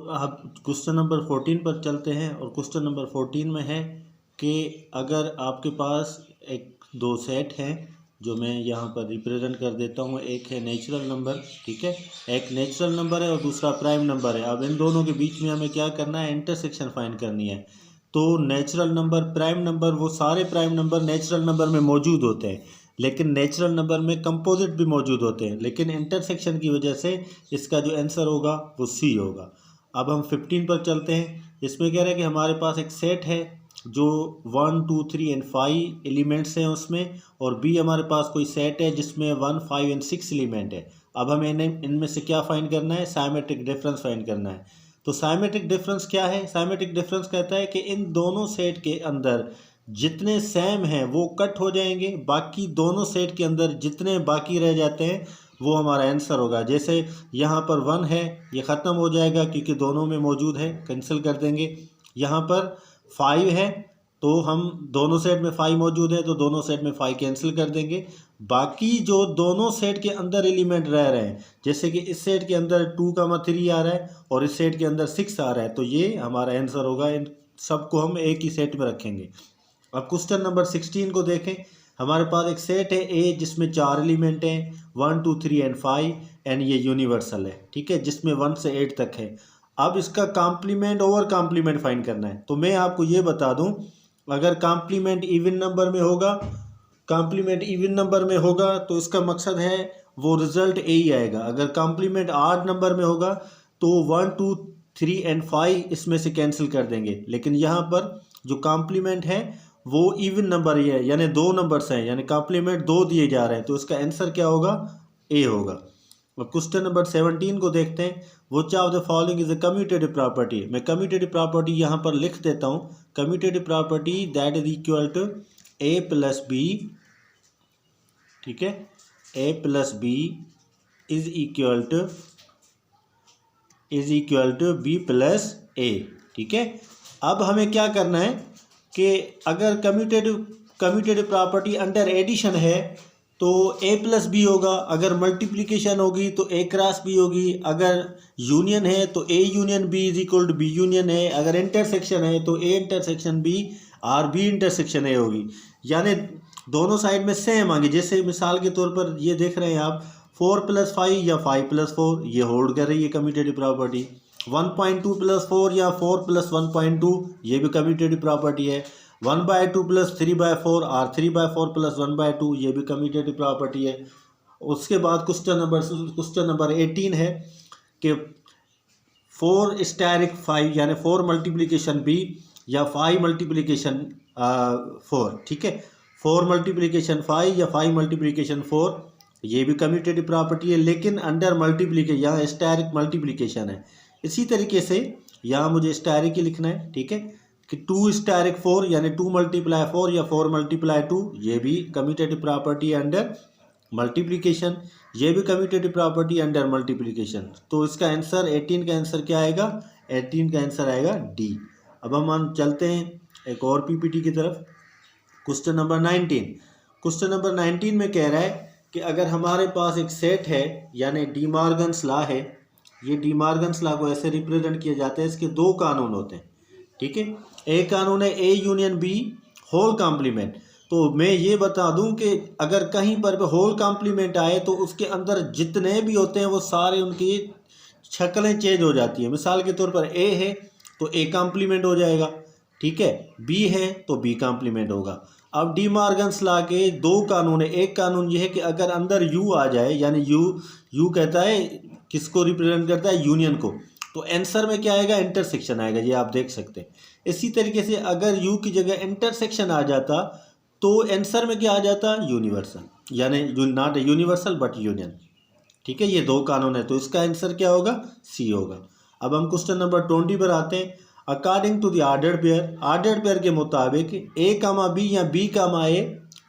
अब question number 14 पर चलते हैं और क्वेश्चन नंबर 14 में है कि अगर आपके पास एक दो सेट हैं जो मैं यहाँ पर रिप्रेजेंट कर देता हूँ। एक है नेचुरल नंबर, ठीक है, एक नेचुरल नंबर है और दूसरा प्राइम नंबर है। अब इन दोनों के बीच में हमें क्या करना है, इंटरसेक्शन फाइंड करनी है। तो नेचुरल नंबर, प्राइम नंबर, वो सारे प्राइम नंबर नेचुरल नंबर में मौजूद होते हैं, लेकिन नेचुरल नंबर में कंपोजिट भी मौजूद होते हैं, लेकिन इंटरसेक्शन की वजह से इसका जो आंसर होगा वो सी होगा। अब हम 15 पर चलते हैं। इसमें कह रहे हैं कि हमारे पास एक सेट है जो 1 2 3 एंड 5 एलिमेंट्स हैं उसमें, और बी हमारे पास कोई सेट है जिसमें 1 5 एंड 6 एलिमेंट है। अब हमें इनमें से क्या फाइंड करना है, साइमेट्रिक डिफरेंस फाइंड करना है। तो साइमेट्रिक डिफरेंस क्या है, साइमेट्रिक डिफरेंस कहता है कि इन दोनों सेट के अंदर जितने सेम हैं वो कट हो जाएंगे, बाकी दोनों सेट के अंदर जितने बाकी रह जाते हैं वो हमारा आंसर होगा। जैसे यहाँ पर 1 है, ये ख़त्म हो जाएगा क्योंकि दोनों में मौजूद है, कैंसिल कर देंगे। यहाँ पर 5 है तो हम दोनों सेट में 5 मौजूद है तो दोनों सेट में 5 कैंसिल कर देंगे। बाकी जो दोनों सेट के अंदर एलिमेंट रह रहे हैं, जैसे कि इस सेट के अंदर 2,3 आ रहा है और इस सेट के अंदर 6 आ रहा है, तो ये हमारा आंसर होगा। इन सबको हम एक ही सेट में रखेंगे। अब क्वेश्चन नंबर 16 को देखें। हमारे पास एक सेट है ए जिसमें 4 एलिमेंट हैं, 1 2 3 एंड 5, एंड ये यूनिवर्सल है, ठीक है, जिसमें 1 से 8 तक है। अब इसका कॉम्प्लीमेंट ओवर कॉम्प्लीमेंट फाइंड करना है। तो मैं आपको ये बता दूं, अगर कॉम्प्लीमेंट इवन नंबर में होगा, कॉम्प्लीमेंट इवन नंबर में होगा तो इसका मकसद है वो रिजल्ट ए ही आएगा। अगर कॉम्प्लीमेंट आड नंबर में होगा तो 1 2 3 एंड 5 इसमें से कैंसिल कर देंगे, लेकिन यहाँ पर जो कॉम्प्लीमेंट है वो इवन नंबर ही है, यानी 2 नंबर्स हैं, यानी कॉम्प्लीमेंट 2 दिए जा रहे हैं, तो इसका आंसर क्या होगा, ए होगा। अब क्वेश्चन नंबर 17 को देखते हैं। Which of the following is a commutative property. मैं कम्यूटेटिव प्रॉपर्टी यहाँ पर लिख देता हूँ। Commutative property that is equal to a plus b, ठीक है, a plus b is equal to b plus a, ठीक है। अब हमें क्या करना है कि अगर कम्यूटेटिव प्रॉपर्टी अंडर एडिशन है तो ए प्लस बी होगा, अगर मल्टीप्लिकेशन होगी तो ए क्रॉस बी होगी, अगर यूनियन है तो A union B is equal to B union A, अगर इंटरसेक्शन है तो ए इंटरसेक्शन बी और बी इंटरसेक्शन ए होगी, यानी दोनों साइड में सेम आएंगे। जैसे मिसाल के तौर पर ये देख रहे हैं आप, 4 + 5 या 5 + 4 ये होल्ड कर रही है कम्यूटेटिव प्रॉपर्टी। 1.2 + 4 या 4 + 1.2 ये भी कम्यूटेटिव प्रॉपर्टी है। 1/2 + 3/4 और 3/4 + 1/2 ये भी कम्यूटेटिव प्रॉपर्टी है। उसके बाद क्वेश्चन नंबर 18 है कि 4 स्टारिक 5 यानी 4 मल्टीप्लिकेशन बी या 5 मल्टीप्लिकेशन 4, ठीक है, 4 मल्टीप्लिकेशन 5 या 5 मल्टीप्लिकेशन 4 ये भी कम्यूटेटिव प्रॉपर्टी है, लेकिन अंडर मल्टीप्लिकेशन, यहाँ स्टारिक मल्टीप्लिकेशन है। इसी तरीके से यहाँ मुझे स्टारिक ही लिखना है, ठीक है, कि 2 स्टारिक 4 यानी 2 × 4 या 4 × 2 ये भी कम्यूटेटिव प्रॉपर्टी अंडर मल्टीप्लिकेशन, ये भी कम्यूटेटिव प्रॉपर्टी अंडर मल्टीप्लिकेशन। तो इसका आंसर 18 का आंसर क्या आएगा, 18 का आंसर आएगा डी। अब हम चलते हैं एक और पीपीटी की तरफ। Question number 19। क्वेश्चन नंबर 19 में कह रहा है कि अगर हमारे पास एक सेट है, यानी डी मॉर्गन्स लॉ है, ये डी मॉर्गन्स लॉ को ऐसे रिप्रेजेंट किया जाता है, इसके 2 कानून होते हैं, ठीक है। एक कानून है A union B whole complement. तो मैं ये बता दूं कि अगर कहीं पर भी होल कॉम्प्लीमेंट आए तो उसके अंदर जितने भी होते हैं वो सारे उनकी शक्लें चेंज हो जाती है। मिसाल के तौर पर ए है तो ए कॉम्प्लीमेंट हो जाएगा, ठीक है, बी है तो बी कॉम्प्लीमेंट होगा। अब डी मॉर्गन्स लॉ के 2 कानून है। एक कानून ये है कि अगर अंदर यू आ जाए, यानी यू कहता है किसको रिप्रेजेंट करता है, यूनियन को, तो आंसर में क्या आएगा, इंटरसेक्शन आएगा, ये आप देख सकते हैं। इसी तरीके से अगर यू की जगह इंटरसेक्शन आ जाता तो आंसर में क्या आ जाता, यूनिवर्सल, यानी नॉट यूनिवर्सल बट यूनियन, ठीक है। ये 2 कानून है, तो इसका आंसर क्या होगा, सी होगा। अब हम क्वेश्चन नंबर 20 पर आते हैं। According to the ordered pair के मुताबिक ए कामा बी या बी कामा ए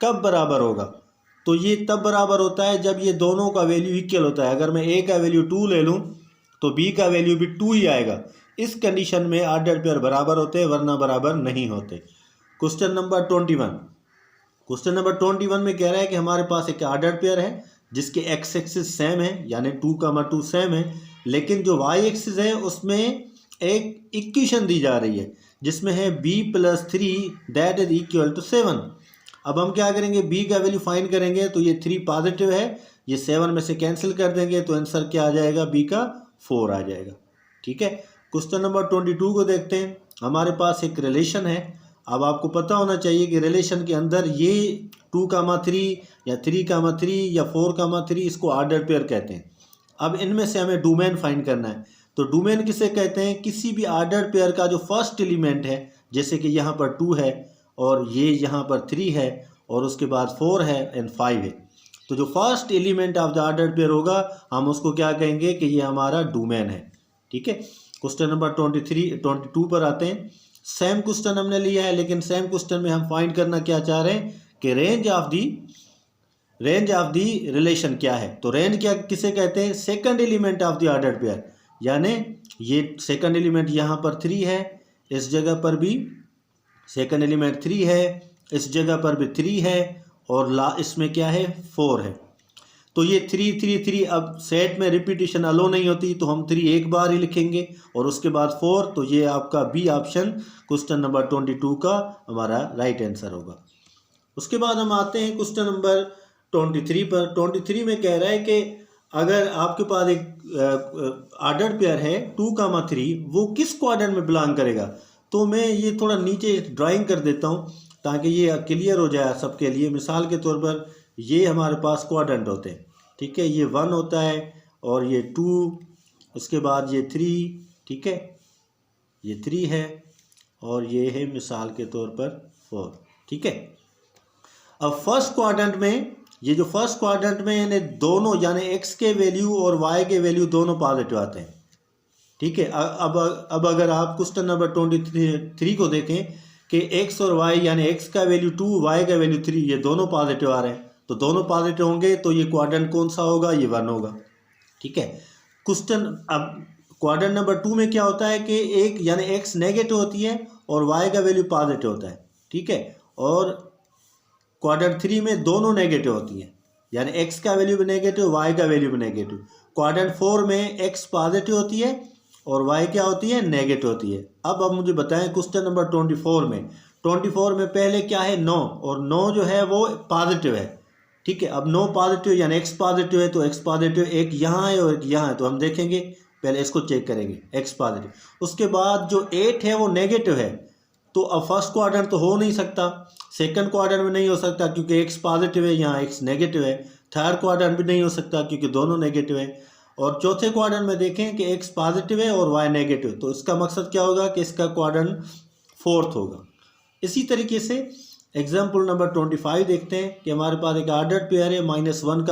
कब बराबर होगा। तो ये तब बराबर होता है जब ये दोनों का वैल्यू इक्वल होता है। अगर मैं ए का वैल्यू 2 ले लूँ तो बी का वैल्यू भी 2 ही आएगा। इस कंडीशन में ऑर्डर्ड पेयर बराबर होते हैं, वरना बराबर नहीं होते। क्वेश्चन नंबर 21 में कह रहा है कि हमारे पास एक ऑर्डर्ड पेयर है जिसके एक्स एक्सिस सेम है, यानी 2, 2 सेम है, लेकिन जो वाई एक्सिस है उसमें एक इक्वेशन दी जा रही है जिसमें है b+3 that is equal to 7। अब हम क्या करेंगे, b का वैल्यू फाइंड करेंगे तो ये 3 पॉजिटिव है, ये 7 में से कैंसिल कर देंगे तो आंसर क्या आ जाएगा, b का 4 आ जाएगा। ठीक है, क्वेश्चन नंबर 22 को देखते हैं। हमारे पास एक रिलेशन है। अब आपको पता होना चाहिए कि रिलेशन के अंदर ये 2,3 या 3,3 या 4,3 इसको ऑर्डर पेयर कहते हैं। अब इनमें से हमें डोमेन फाइंड करना है। तो डोमेन किसे कहते हैं, किसी भी ऑर्डर पेयर का जो फर्स्ट एलिमेंट है, जैसे कि यहाँ पर 2 है और ये यहाँ पर 3 है और उसके बाद 4 है एंड 5 है। तो जो first element of the order pair होगा हम उसको क्या कहेंगे कि ये हमारा डोमेन है। ठीक है, क्वेश्चन नंबर 22 पर आते हैं। सेम क्वेश्चन हमने लिया है, लेकिन सेम क्वेश्चन में हम फाइंड करना क्या चाह रहे हैं कि रेंज ऑफ दी रिलेशन क्या है। तो रेंज क्या किसे कहते हैं, second element of the order pair, यानी ये सेकंड एलिमेंट यहाँ पर 3 है, इस जगह पर भी सेकंड एलिमेंट 3 है, इस जगह पर भी 3 है और इसमें क्या है 4 है। तो ये 3 3 3 अब सेट में रिपीटिशन अलो नहीं होती तो हम 3 एक बार ही लिखेंगे और उसके बाद 4। तो ये आपका बी ऑप्शन क्वेश्चन नंबर 22 का हमारा राइट आंसर होगा। उसके बाद हम आते हैं क्वेश्चन नंबर 23 पर। 23 में कह रहा है कि अगर आपके पास एक ऑर्डर पेयर है 2,3, वो किस क्वाड्रेंट में बिलोंग करेगा। तो मैं ये थोड़ा नीचे ड्राइंग कर देता हूँ ताकि ये क्लियर हो जाए सबके लिए। मिसाल के तौर पर ये हमारे पास क्वाड्रेंट होते हैं। ठीक है, ये 1 होता है और ये 2, उसके बाद ये 3, ठीक है, ये 3 है और ये है मिसाल के तौर पर 4। ठीक है, अब फर्स्ट क्वाड्रेंट में ये जो फर्स्ट क्वाड्रेंट में यानी दोनों यानी एक्स के वैल्यू और वाई के वैल्यू दोनों पॉजिटिव आते हैं। ठीक है, अब अगर आप क्वेश्चन नंबर 23 को देखें कि एक्स और वाई यानी एक्स का वैल्यू 2, वाई का वैल्यू 3, ये दोनों पॉजिटिव आ रहे हैं। तो दोनों पॉजिटिव होंगे तो ये क्वाड्रेंट कौन सा होगा, ये 1 होगा। ठीक है, क्वेश्चन अब क्वाड्रेंट नंबर 2 में क्या होता है कि एक यानी एक्स नेगेटिव होती है और वाई का वैल्यू पॉजिटिव होता है। ठीक है, और क्वाड्रेंट 3 में दोनों नेगेटिव होती हैं, यानी एक्स का वैल्यू भी नेगेटिव, वाई का वैल्यू भी नेगेटिव। क्वाड्रेंट 4 में एक्स पॉजिटिव होती है और वाई क्या होती है, नेगेटिव होती है। अब मुझे बताएं क्वेश्चन नंबर 24 में पहले क्या है 9, और 9 जो है वो पॉजिटिव है। ठीक है, अब 9 पॉजिटिव यानी एक्स पॉजिटिव है तो एक्स पॉजिटिव एक यहाँ है और एक यहाँ है। तो हम देखेंगे, पहले इसको चेक करेंगे, एक्स पॉजिटिव। उसके बाद जो 8 है वो नेगेटिव है। तो अब फर्स्ट क्वाड्रेंट तो हो नहीं सकता, सेकंड क्वाड्रेंट में नहीं हो सकता क्योंकि एक्स पॉजिटिव है, यहाँ एक्स नेगेटिव है। थर्ड क्वाड्रेंट भी नहीं हो सकता क्योंकि दोनों नेगेटिव है। और चौथे क्वाड्रेंट में देखें कि एक्स पॉजिटिव है और वाई नेगेटिव, तो इसका मकसद क्या होगा कि इसका क्वाड्रेंट 4th होगा। इसी तरीके से एग्जाम्पल नंबर 25 देखते हैं कि हमारे पास एक ऑर्डर पेयर है -3,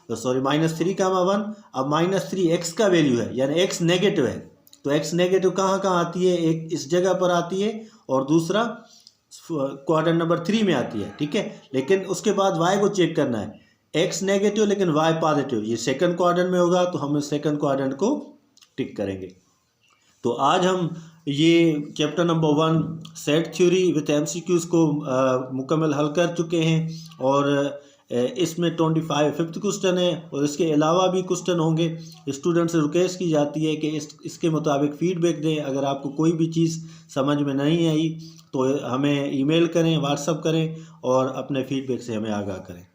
-1। अब -3 एक्स का वैल्यू है यानी एक्स नेगेटिव है। तो एक्स नेगेटिव कहाँ कहाँ आती है, एक इस जगह पर आती है और दूसरा क्वाड्रेंट नंबर 3 में आती है। ठीक है, लेकिन उसके बाद वाई को चेक करना है, एक्स नेगेटिव लेकिन वाई पॉजिटिव, ये सेकंड क्वाड्रेंट में होगा तो हम सेकंड क्वाड्रेंट को टिक करेंगे। तो आज हम ये chapter number 1 set theory with MCQs को मुकम्मल हल कर चुके हैं और इसमें 25 5th क्वेश्चन है और इसके अलावा भी क्वेश्चन होंगे। स्टूडेंट से रिक्वेस्ट की जाती है कि इसके मुताबिक फ़ीडबैक दें। अगर आपको कोई भी चीज़ समझ में नहीं आई तो हमें ईमेल करें, व्हाट्सएप करें और अपने फ़ीडबैक से हमें आगाह करें।